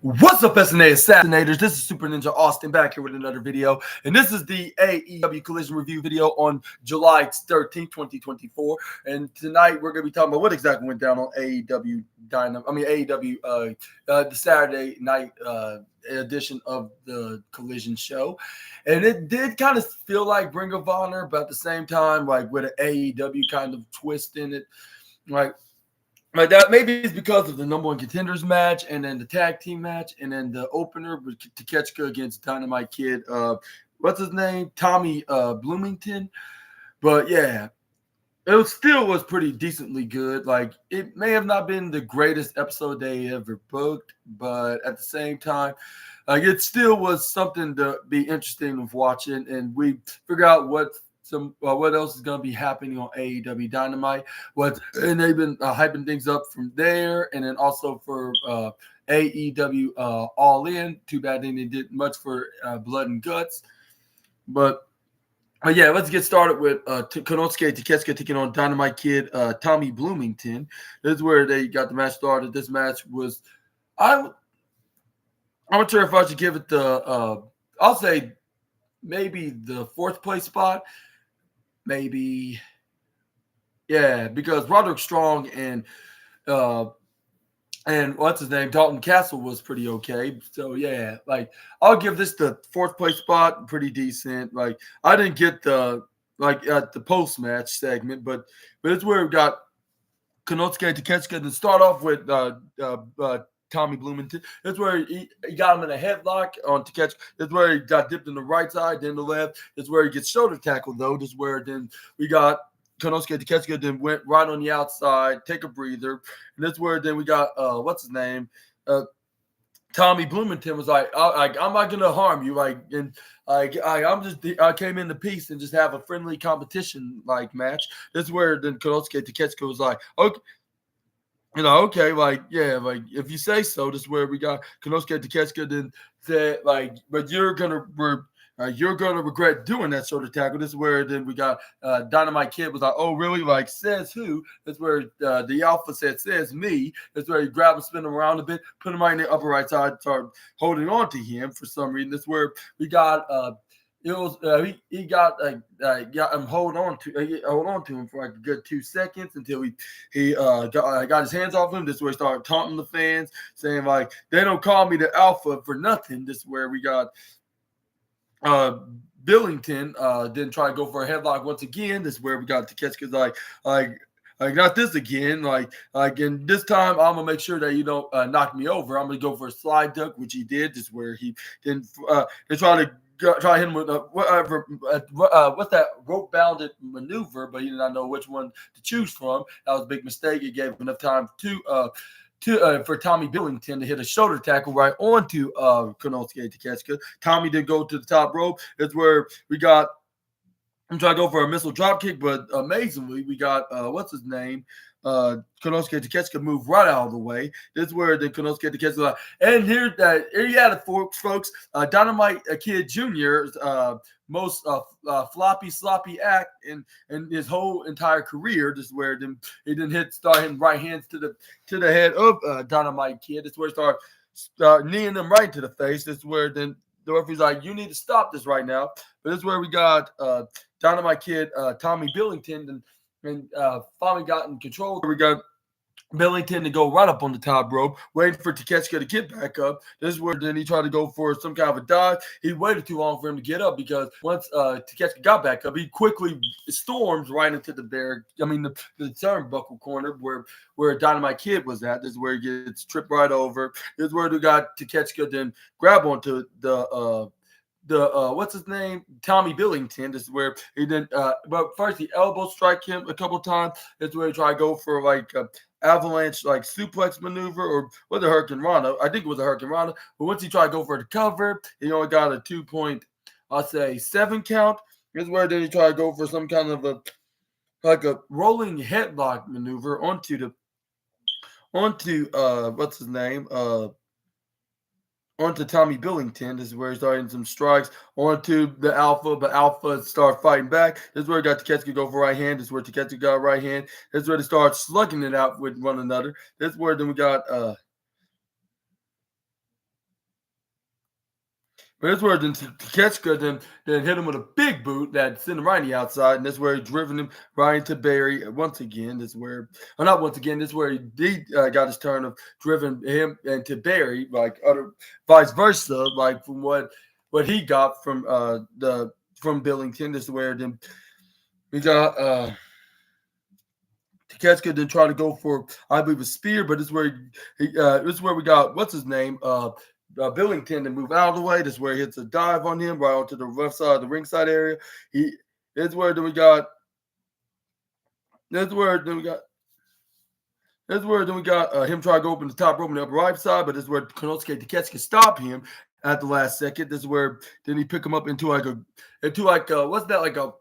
What's up, SNA Assassinators? This is Super Ninja Austin back here with another video. And this is the AEW Collision Review video on July 13th, 2024. And tonight we're going to be talking about what exactly went down on AEW the Saturday night edition of the Collision show. And it did kind of feel like Ring of Honor, but at the same time, like with an AEW kind of twist in it. Like that, maybe it's because of the number one contenders match, and then the tag team match, and then the opener with Takeshita against Dynamite Kid. What's his name? Tommy Bloomington. But yeah, it still was pretty decently good. Like, it may have not been the greatest episode they ever booked, but at the same time, like, it still was something to be interesting of watching, and we figure out what else is going to be happening on AEW Dynamite. And they've been hyping things up from there, and then also for AEW All In. Too bad they didn't did much for Blood and Guts. But yeah, let's get started with Konosuke Takeshita taking on Dynamite Kid Tommy Bloomington. This is where they got the match started. This match was, I'm not sure if I should give it the, I'll say maybe the fourth place spot. Maybe, yeah, because Roderick Strong and what's his name, Dalton Castle was pretty okay. So yeah, like, I'll give this the fourth place spot, pretty decent. Like, I didn't get the at the post match segment, but it's where we got Konosuke Takeshita to start off with Tommy Bloomington. That's where he got him in a headlock on Takeshita. That's where he got dipped in the right side, then the left. That's where he gets shoulder tackled, though. That's where then we got Konosuke Takeshita then went right on the outside, take a breather. And that's where then we got, what's his name? Tommy Bloomington was like, I'm not going to harm you. Like, and I came into peace and just have a friendly competition like match. That's where then Konosuke Takeshita was like, okay. Okay, like, yeah, like, if you say so. This is where we got Konosuke Takeshita then said, like, but you're gonna regret doing that sort of tackle. This is where then we got Dynamite Kid was like, oh, really? Like, says who? That's where the Alpha says me. That's where he grabbed him, spin him around a bit, put him right in the upper right side, start holding on to him for some reason. That's where we got it was he got him hold on to him for like a good 2 seconds until he got his hands off him. This is where he started taunting the fans, saying like, they don't call me the Alpha for nothing. This is where we got Billington didn't try to go for a headlock once again. This is where we got Takeshita's like not this again. Like, and this time I'm gonna make sure that you don't knock me over. I'm gonna go for a slide duck, which he did. This is where he didn't try him with what's that rope-bounded maneuver, but he did not know which one to choose from. That was a big mistake. It gave him enough time for Tommy Billington to hit a shoulder tackle right onto Konosuke Takeshita. Tommy did go to the top rope. That's where we got I'm trying to go for a missile drop kick, but amazingly, we got what's his name? Konosuke Takeshita moved right out of the way. This is where the Konosuke Takeshita, and here you had it, folks. Dynamite Kid Jr.'s most sloppy act in his whole entire career. This is where he didn't start hitting right hands to the head of Dynamite Kid. This is where he started kneeing them right into the face. This is where then the referee's like, you need to stop this right now. But this is where we got Dynamite Kid Tommy Billington and finally got in control. We got Billington to go right up on the top rope, waiting for Takeshita to get back up. This is where then he tried to go for some kind of a dive. He waited too long for him to get up, because once Takeshita got back up, he quickly storms right into the turnbuckle corner where Dynamite Kid was at. This is where he gets tripped right over. This is where we got Takeshita then grab onto the what's his name? Tommy Billington. This is where he didn't but first he elbow strike him a couple times. This is where he tried to go for like avalanche like suplex maneuver, or was it Hurricane Rana? I think it was a Hurricane Rana. But once he tried to go for the cover, he only got a 2.7 count. This is where then he tried to go for some kind of a rolling headlock maneuver onto what's his name? Onto Tommy Billington. This is where he's starting some strikes onto the Alpha, but Alpha start fighting back. This is where he got Takeshita go for right hand. This is where Takeshita got right hand. This is where they start slugging it out with one another. This is where then we got But that's where then Takeshita then hit him with a big boot that sent him right on the outside, and that's where he driven him right into Barry once again. This is where, or not once again, this is where he got his turn of driven him into Barry, like other vice versa, like from what he got from the from Billington. This is where then we got Takeshita then try to go for, I believe, a spear, but this is where this is where we got what's his name, Billington to move out of the way. This is where he hits a dive on him right onto the left side of the ringside area. He this is where then we got this is where then we got this is where then we got him try to go open the top rope on the upper right side, but this is where Konosuke Takeshita stop him at the last second. This is where then he pick him up into like what's that, like a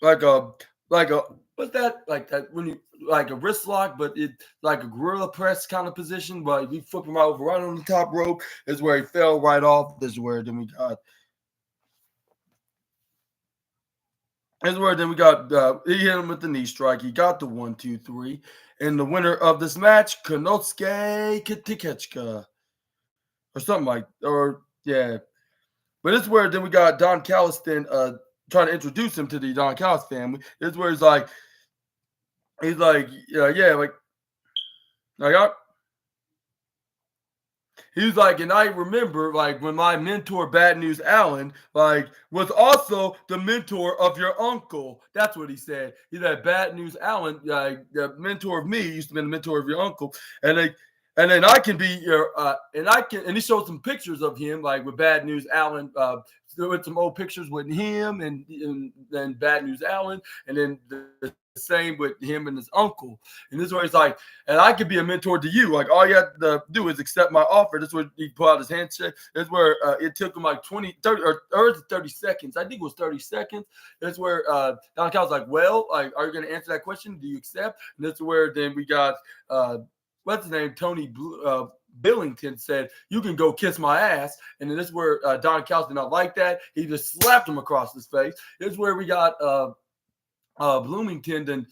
like a what's that, like that when you like a wrist lock, but it like a gorilla press kind of position, but he flip him over right on the top rope. Is where he fell right off. This is where then we got he hit him with the knee strike. He got the 1, 2, 3. And the winner of this match, Konosuke Takeshita. Or something like, or yeah. But this is where then we got Don Callis then trying to introduce him to the Don Callis family. This is where he's like, yeah, like he was like, and I remember like when my mentor Bad News Allen like was also the mentor of your uncle. That's what he said. He said Bad News Allen, the mentor of me, used to be the mentor of your uncle, and then I can be your and he showed some pictures of him like with Bad News Allen, with some old pictures with him and then Bad News Allen, and then the same with him and his uncle. And this is where he's like, and I could be a mentor to you. Like all you have to do is accept my offer. This is where he pulled out his handshake. This is where it took him like 20, 30 or 30 seconds. I think it was 30 seconds. That's where Don Cal was like, well, like, are you going to answer that question? Do you accept? And this is where then we got what's his name? Tony Billington said, you can go kiss my ass. And then this is where Don Callis did not like that. He just slapped him across his face. This is where we got Bloomington then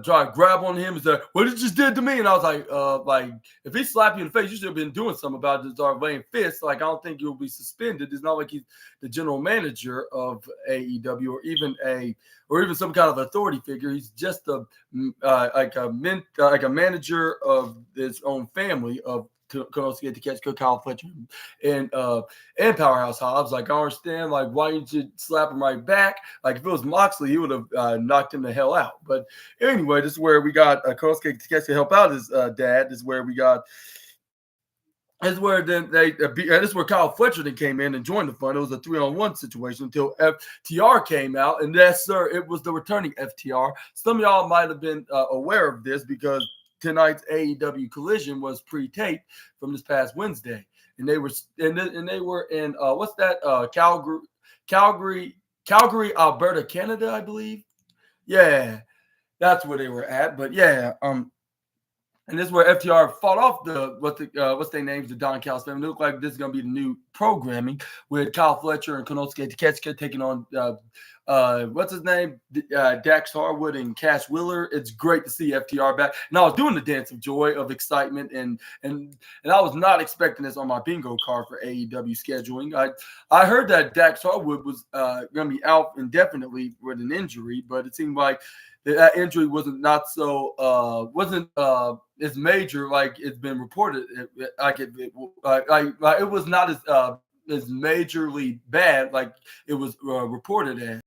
try to grab on him and say, what you just did to me? And I was like, if he slapped you in the face, you should have been doing something about this laying fist. Like, I don't think you'll be suspended. It's not like he's the general manager of AEW or even some kind of authority figure. He's just like a manager of his own family of Konosuke Takeshita, Kyle Fletcher, and Powerhouse Hobbs. Like, I understand, like, why didn't you slap him right back? Like, if it was Moxley, he would have knocked him the hell out. But anyway, this is where we got Konosuke Takeshita help out his dad. This is where we got. This is where then this is where Kyle Fletcher then came in and joined the fun. It was a 3-on-1 situation until FTR came out, and yes, sir, it was the returning FTR. Some of y'all might have been aware of this because tonight's AEW Collision was pre-taped from this past Wednesday, and they were in what's that, Calgary, Alberta, Canada, I believe. Yeah, that's where they were at. But yeah, and this is where FTR fought off what's their names, the Don Callis family. It looked like this is gonna be the new programming with Kyle Fletcher and Konosuke Takeshita taking on what's his name, Dax Harwood and Cash Wheeler. It's great to see FTR back. And I was doing the dance of joy, of excitement, and I was not expecting this on my bingo card for AEW scheduling. I heard that Dax Harwood was gonna be out indefinitely with an injury, but it seemed like that injury wasn't as major like it's been reported. It was not as majorly bad like it was reported as.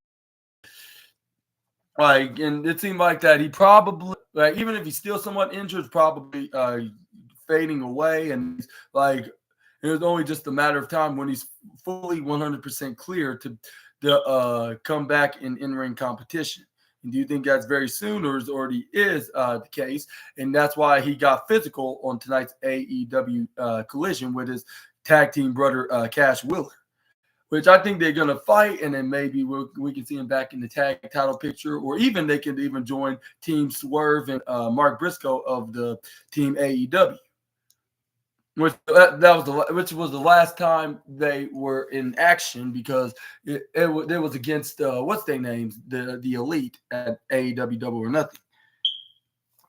Like, and it seemed like that he probably, like, even if he's still somewhat injured, probably fading away, and like it was only just a matter of time when he's fully 100% clear to come back in in-ring competition. And do you think that's very soon, or already is the case? And that's why he got physical on tonight's AEW Collision with his tag team brother, Cash Wheeler, which I think they're going to fight, and then maybe we can see him back in the tag title picture, or even they can even join Team Swerve and Mark Briscoe of the Team AEW. Which was the last time they were in action, because it was against what's their names, the Elite at AEW Double or Nothing.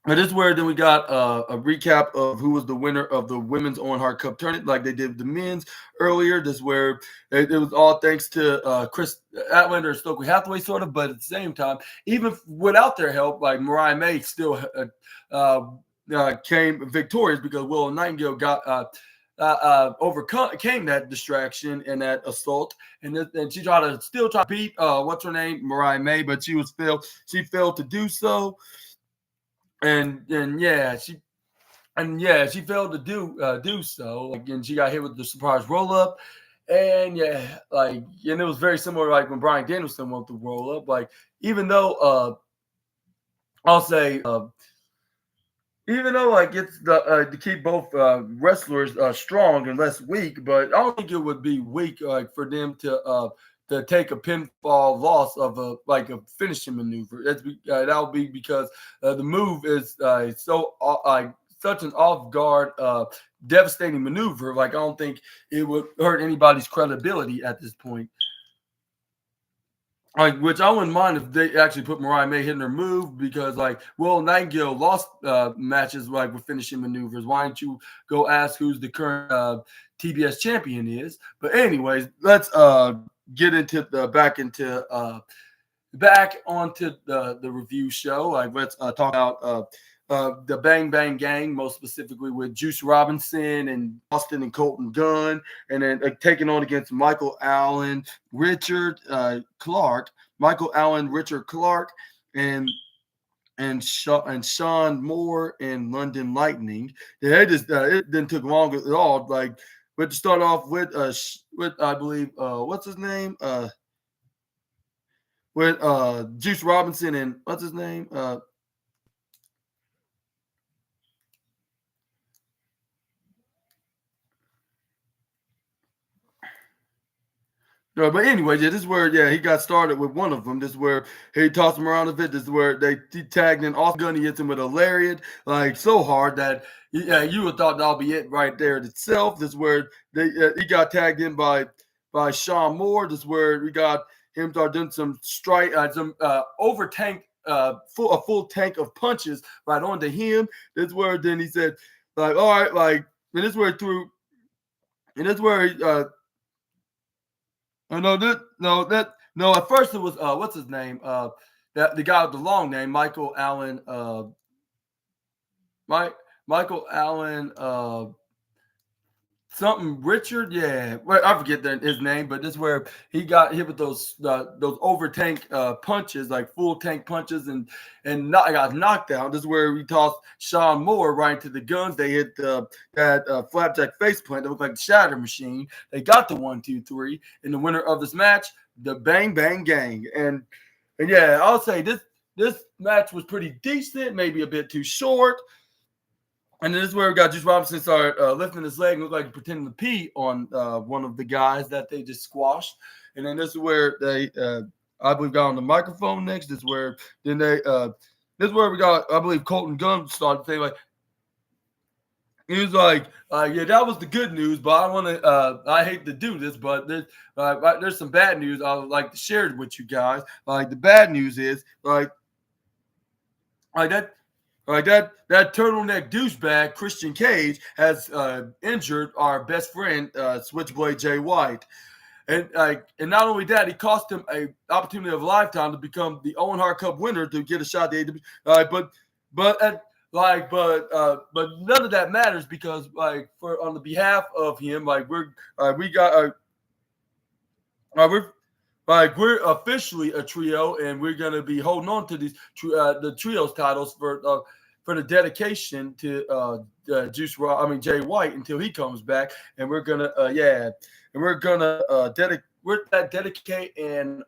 And this is where then we got a recap of who was the winner of the women's Owen Hart Cup tournament, like they did the men's earlier. This is where it was all thanks to Chris Atlander and Stokely Hathaway, sort of, but at the same time, even without their help, like Mariah May still came victorious because Willow Nightingale got overcame that distraction and that assault, and she tried to beat what's her name, Mariah May, but she failed to do so. And she failed to do so. Again, she got hit with the surprise roll up, and and it was very similar like when Bryan Danielson went the roll up. Like even though I'll say even though like it's to keep both wrestlers strong and less weak, but I don't think it would be weak for them to take a pinfall loss of a finishing maneuver. That would be because the move is such an off guard, devastating maneuver. Like I don't think it would hurt anybody's credibility at this point. Like, which I wouldn't mind if they actually put Mariah May hitting her move because, like, Will Nightingale lost matches like with finishing maneuvers. Why don't you go ask who's the current TBS champion is? But anyways, let's get into back onto the review show. Like, let's talk about the Bang Bang Gang, most specifically with Juice Robinson and Austin and Colton Gunn, and then taking on against Michael Allen, Richard Clark, and Sean Moore and London Lightning. They just it didn't took long at all. Like, but to start off with I believe what's his name with Juice Robinson and what's his name No, but anyway, this is where he got started with one of them. This is where he tossed him around a bit. This is where he tagged in Austin Gunn. He hits him with a lariat, like so hard that you would have thought that'll be it right there in itself. This is where he got tagged in by Sean Moore. This is where we got him start doing some over tank, a full tank of punches right onto him. This is where then he said, like, all right, like, and this is where he threw, and this is where he. At first it was what's his name? The guy with the long name, Michael Allen. Michael Allen. Something Richard, yeah. Well, I forget his name, but this is where he got hit with those over tank punches, like full tank punches, and got knocked out. This is where we tossed Sean Moore right into the guns. They hit that flapjack face plant that looked like the Shatter Machine. They got the 1, 2, 3, and the winner of this match, the Bang Bang Gang. And yeah, I'll say this match was pretty decent, maybe a bit too short. And then this is where we got Juice Robinson start lifting his leg and looked like pretending to pee on one of the guys that they just squashed. And then this is where they, I believe, got on the microphone next. This is where then this is where we got, I believe, Colton Gunn started saying like, he was like, yeah, that was the good news, but I hate to do this, but there's some bad news I would like to share it with you guys. Like the bad news is like that. That turtleneck douchebag Christian Cage has injured our best friend Switchblade Jay White, and not only that, he cost him an opportunity of a lifetime to become the Owen Hart Cup winner to get a shot at the AEW. But none of that matters because on the behalf of him, we're officially a trio, and we're gonna be holding on to these the trios titles for the dedication to Jay White until he comes back, and we're gonna dedicate and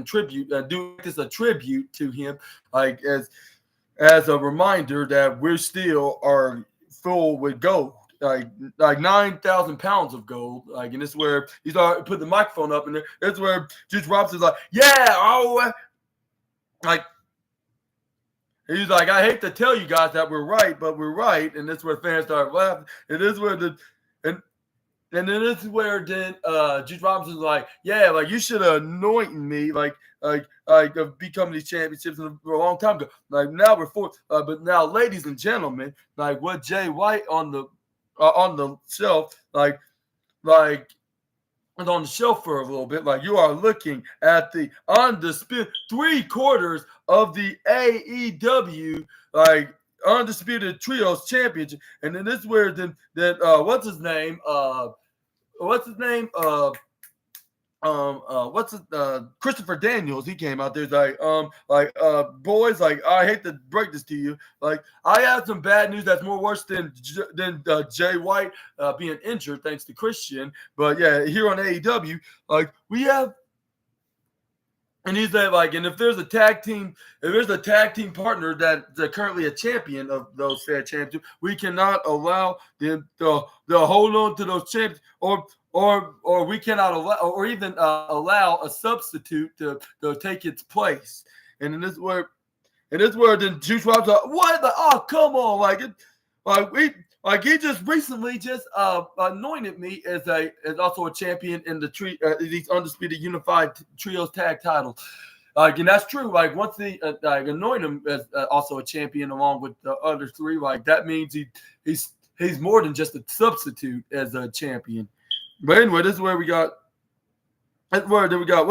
tribute do this a tribute to him, like as a reminder that we're still are full with gold. Like 9,000 pounds of gold. Like, and this is where he started putting the microphone up in there. That's where Juice Robinson's like, yeah, like he's like, I hate to tell you guys that we're right, but we're right. And that's where fans start laughing. And this is where And then this is where then Juice Robinson's like, yeah, like you should have anointed me, of becoming these championships a long time ago. Like now we're but now, ladies and gentlemen, like what Jay White on the shelf, like and on the shelf for a little bit, like you are looking at the undisputed 3/4 of the AEW undisputed trios championship, and then this is where then what's his name? What's his name? Christopher Daniels, he came out there boys, like I hate to break this to you, like I have some bad news that's more worse than Jay White being injured thanks to Christian, but yeah, here on AEW, like we have. And he said, and if there's a tag team partner that's currently a champion of those said championships, we cannot allow them to hold on to those champions, or we cannot allow, or even allow a substitute to take its place. And in this word, then Juice Robinson, what the? Oh, come on, he just recently anointed me as also a champion in the these undisputed unified trios tag titles. And that's true. Like once they anoint him as also a champion along with the other three, like that means he's more than just a substitute as a champion. But anyway, this is where we got. That's where then we got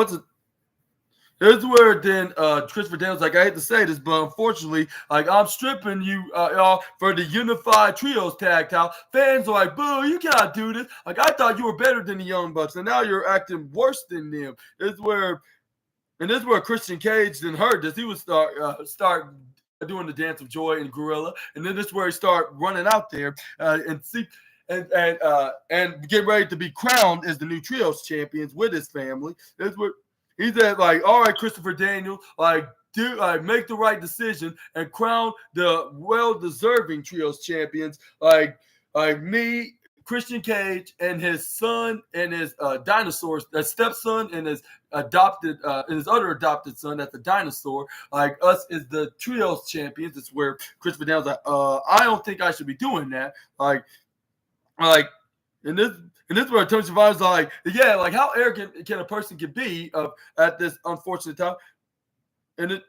Here's where then Christopher Daniels like, I hate to say this, but unfortunately, like I'm stripping you y'all for the unified trios tag title. Fans are like, boo, you cannot do this. Like I thought you were better than the Young Bucks, and now you're acting worse than them. This is where Christian Cage then heard this. He would start doing the dance of joy and Gorilla, and then this is where he start running out there and see. And get ready to be crowned as the new trios champions with his family. That's what he said. Like, all right, Christopher Daniels, make the right decision and crown the well-deserving trios champions, like me, Christian Cage, and his son and his dinosaur, stepson, and his other adopted son, that's the dinosaur. Like us is the trios champions. It's where Christopher Daniels like, I don't think I should be doing that. And this where Tony Schiavone's like, yeah, like how arrogant can a person can be at this unfortunate time, and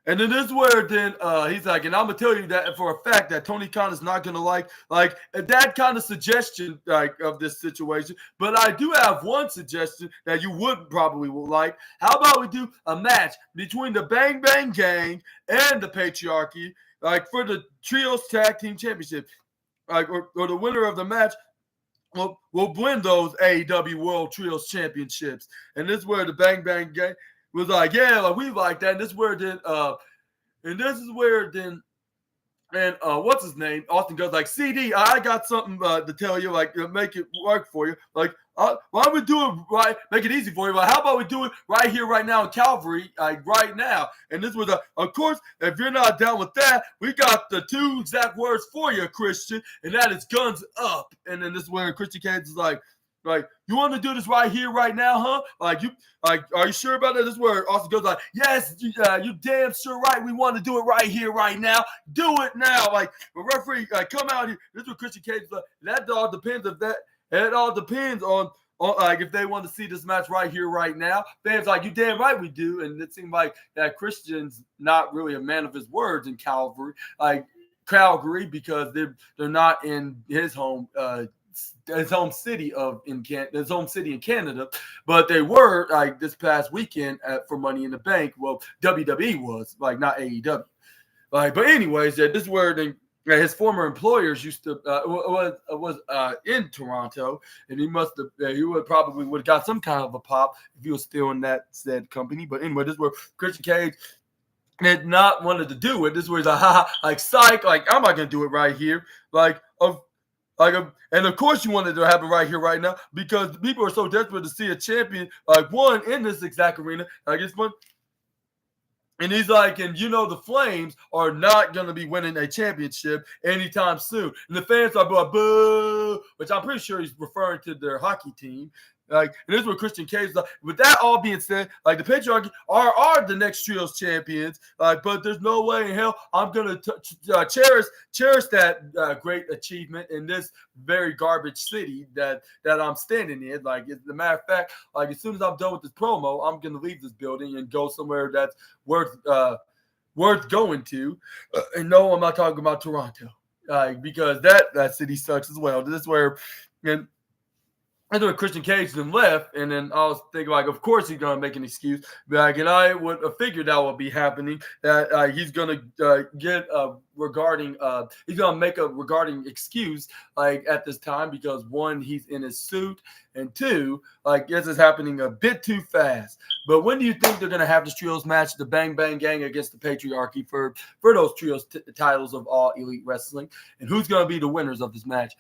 then this where then he's like, and I'm gonna tell you that for a fact that Tony Khan is not gonna like that kind of suggestion of this situation. But I do have one suggestion that you would probably like. How about we do a match between the Bang Bang Gang and the Patriarchy, for the Trios Tag Team Championship. Or the winner of the match will win those AEW World Trios Championships. And this is where the Bang Bang Gang was like, yeah, like we like that. And this is where what's his name? Austin goes like, CD, I got something to tell you, make it work for you. Why don't we do it right? Make it easy for you. Like, how about we do it right here, right now in Calvary, right now? And this was of course, if you're not down with that, we got the two exact words for you, Christian, and that is guns up. And then this is where Christian Cage is like, you want to do this right here, right now, huh? Are you sure about that? This is where Austin goes like, yes, you damn sure right. We want to do it right here, right now. Do it now. The referee, come out here. This is what Christian Cage is like. That all depends it all depends on if they want to see this match right here, right now. Fans like, you damn right we do. And it seemed like that Christian's not really a man of his words in Calgary, because they're not in his home city in Canada, but they were this past weekend for Money in the Bank. Well, WWE was not AEW. But anyways, this is where his former employers used to was in Toronto, and he would have got some kind of a pop if he was still in that said company. But anyway, this is where Christian Cage did not wanted to do it. This is where he's psych, I'm not gonna do it right here, and of course you wanted to happen right here, right now, because people are so desperate to see a champion one in this exact arena. It's fun. And he's like, and the Flames are not going to be winning a championship anytime soon. And the fans are like, boo, which I'm pretty sure he's referring to their hockey team. Like, and this is what Christian Cage is like. With that all being said, like the patriarchy are the next trios champions. Like, but there's no way in hell I'm gonna cherish that great achievement in this very garbage city that I'm standing in. Like, as a matter of fact, like as soon as I'm done with this promo, I'm gonna leave this building and go somewhere that's worth going to. And no, I'm not talking about Toronto, because that city sucks as well. This is where, and I thought Christian Cage then left, and then I was thinking, like, of course he's gonna make an excuse. Like, and I would have figured that would be happening. That he's gonna he's gonna make a regarding excuse like at this time because one, he's in his suit, and two, like this is happening a bit too fast. But when do you think they're gonna have this trios match, the Bang Bang Gang against the Patriarchy for those trios titles of All Elite Wrestling, and who's gonna be the winners of this match?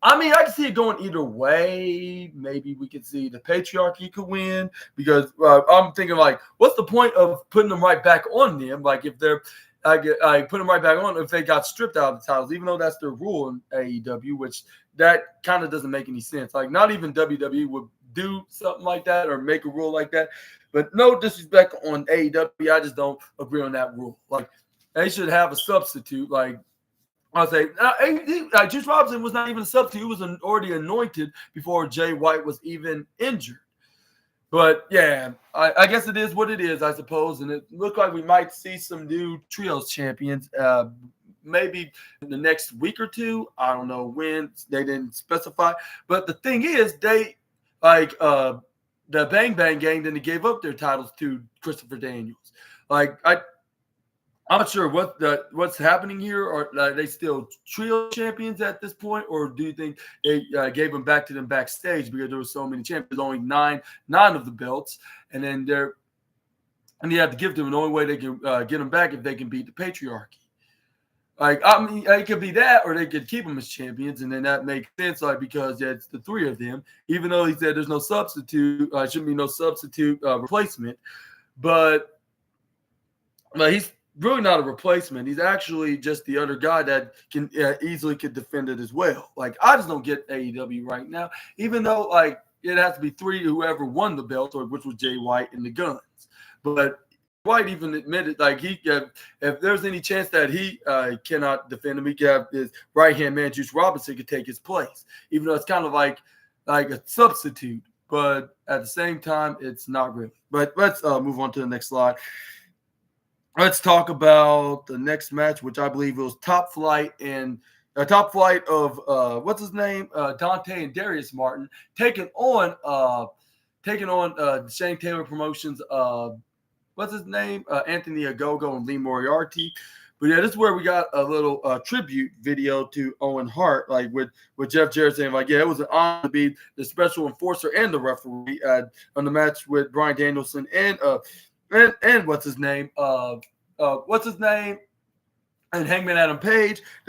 I mean, I can see it going either way. Maybe we could see the Patriarchy could win because I'm thinking, like, what's the point of putting them right back on them? Like, if they're put them right back on if they got stripped out of the titles, even though that's their rule in AEW, which that kind of doesn't make any sense. Like, not even WWE would do something like that or make a rule like that. But no disrespect on AEW, I just don't agree on that rule. Like, they should have a substitute, like, I'll say Juice Robinson was not even a substitute. He was already anointed before Jay White was even injured. But, yeah, I guess it is what it is, I suppose. And it looked like we might see some new trios champions maybe in the next week or two. I don't know when. They didn't specify. But the thing is, they, like, the Bang Bang Gang, then they gave up their titles to Christopher Daniels. Like, I'm not sure what's happening here. Are they still trio champions at this point, or do you think they gave them back to them backstage because there were so many champions, only nine of the belts, and then you have to give them the only way they can get them back if they can beat the Patriarchy. Like, I mean, it could be that, or they could keep them as champions, and then that makes sense, like, because it's the three of them. Even though he said there's no substitute, shouldn't be no substitute replacement, but he's really not a replacement. He's actually just the other guy that can easily could defend it as well. Like, I just don't get AEW right now, even though, like, it has to be three whoever won the belt, or which was Jay White and the Guns. But White even admitted, like, if there's any chance that he cannot defend him, he can have his right-hand man, Juice Robinson, could take his place, even though it's kind of like a substitute. But at the same time, it's not really. But let's move on to the next slide. Let's talk about the next match, which I believe was Top Flight of what's his name, Dante and Darius Martin, taking on Shane Taylor Promotions. What's his name, Anthony Ogogo and Lee Moriarty. But yeah, this is where we got a little tribute video to Owen Hart, like with Jeff Jarrett saying, like, yeah, it was an honor to be the special enforcer and the referee on the match with Bryan Danielson and what's his name? And Hangman Adam Page.